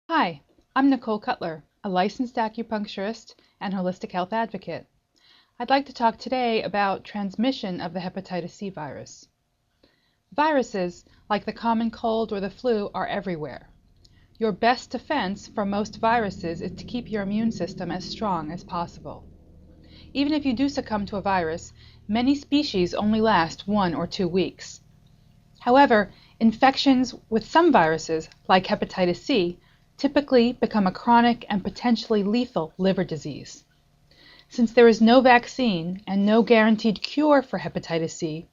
Hi, I'm Nicole Cutler, a licensed acupuncturist and holistic health advocate. I'd like to talk today about transmission of the hepatitis C virus. Viruses, like the common cold or the flu, are everywhere. Your best defense from most viruses is to keep your immune system as strong as possible. Even if you do succumb to a virus, many species only last 1 or 2 weeks. However, infections with some viruses, like hepatitis C, typically become a chronic and potentially lethal liver disease. Since there is no vaccine and no guaranteed cure for hepatitis C,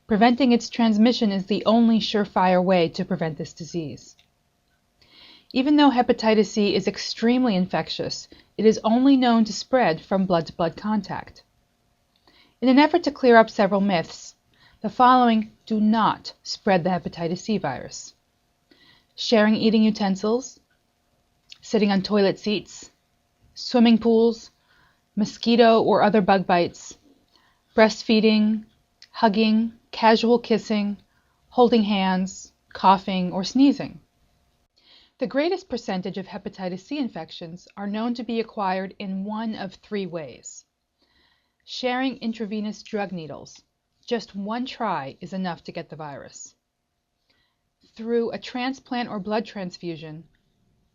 preventing its transmission is the only surefire way to prevent this disease. Even though hepatitis C is extremely infectious, it is only known to spread from blood-to-blood contact. In an effort to clear up several myths, the following do not spread the hepatitis C virus: sharing eating utensils, sitting on toilet seats, swimming pools, mosquito or other bug bites, breastfeeding, hugging, casual kissing, holding hands, coughing, or sneezing. The greatest percentage of hepatitis C infections are known to be acquired in one of 3 ways. Sharing intravenous drug needles. Just one try is enough to get the virus. Through a transplant or blood transfusion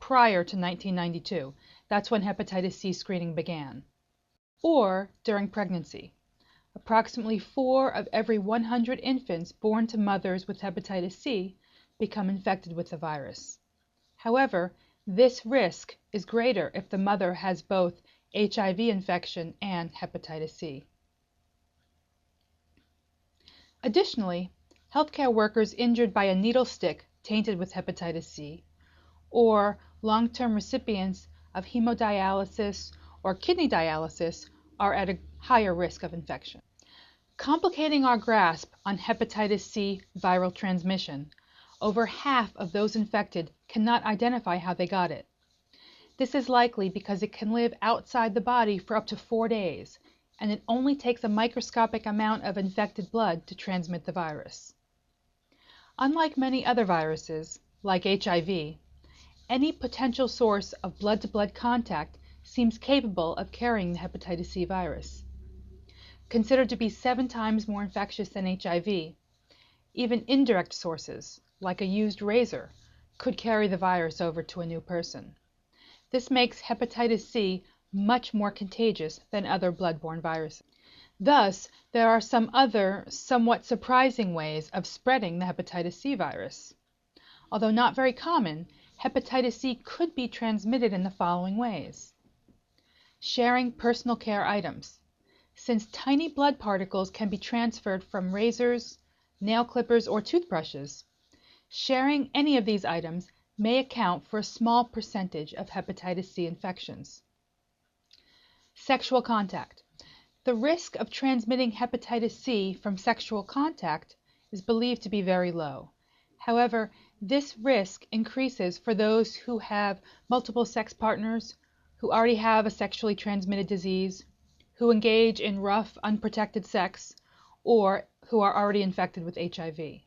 prior to 1992, that's when hepatitis C screening began. Or during pregnancy. Approximately 4 of every 100 infants born to mothers with hepatitis C become infected with the virus. However, this risk is greater if the mother has both HIV infection and hepatitis C. Additionally, healthcare workers injured by a needle stick tainted with hepatitis C, or long-term recipients of hemodialysis or kidney dialysis are at a higher risk of infection. Complicating our grasp on hepatitis C viral transmission, over half of those infected cannot identify how they got it. This is likely because it can live outside the body for up to 4 days, and it only takes a microscopic amount of infected blood to transmit the virus. Unlike many other viruses, like HIV, any potential source of blood-to-blood contact seems capable of carrying the hepatitis C virus. Considered to be 7 times more infectious than HIV, even indirect sources, like a used razor, could carry the virus over to a new person. This makes hepatitis C much more contagious than other blood-borne viruses. Thus, there are some other, somewhat surprising ways of spreading the hepatitis C virus. Although not very common, hepatitis C could be transmitted in the following ways. Sharing personal care items. Since tiny blood particles can be transferred from razors, nail clippers, or toothbrushes, sharing any of these items may account for a small percentage of hepatitis C infections. Sexual contact. The risk of transmitting hepatitis C from sexual contact is believed to be very low. However, this risk increases for those who have multiple sex partners, who already have a sexually transmitted disease, who engage in rough, unprotected sex, or who are already infected with HIV.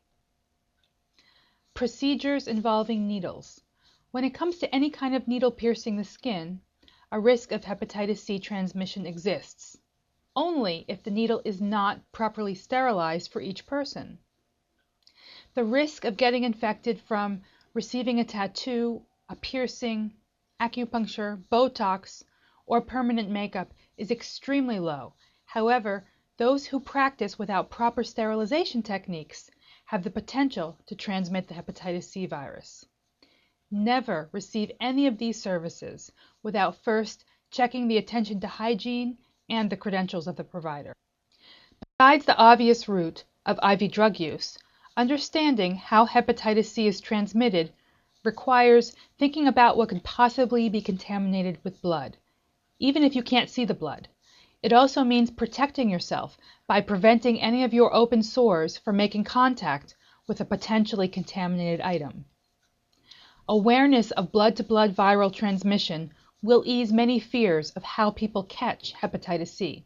Procedures involving needles. When it comes to any kind of needle piercing the skin, a risk of hepatitis C transmission exists, only if the needle is not properly sterilized for each person. The risk of getting infected from receiving a tattoo, a piercing, acupuncture, Botox, or permanent makeup is extremely low. However, those who practice without proper sterilization techniques have the potential to transmit the hepatitis C virus. Never receive any of these services without first checking the attention to hygiene and the credentials of the provider. Besides the obvious route of IV drug use, understanding how hepatitis C is transmitted requires thinking about what could possibly be contaminated with blood, even if you can't see the blood. It also means protecting yourself by preventing any of your open sores from making contact with a potentially contaminated item. Awareness of blood-to-blood viral transmission will ease many fears of how people catch hepatitis C.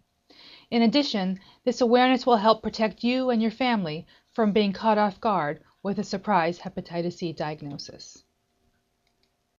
In addition, this awareness will help protect you and your family from being caught off guard with a surprise hepatitis C diagnosis.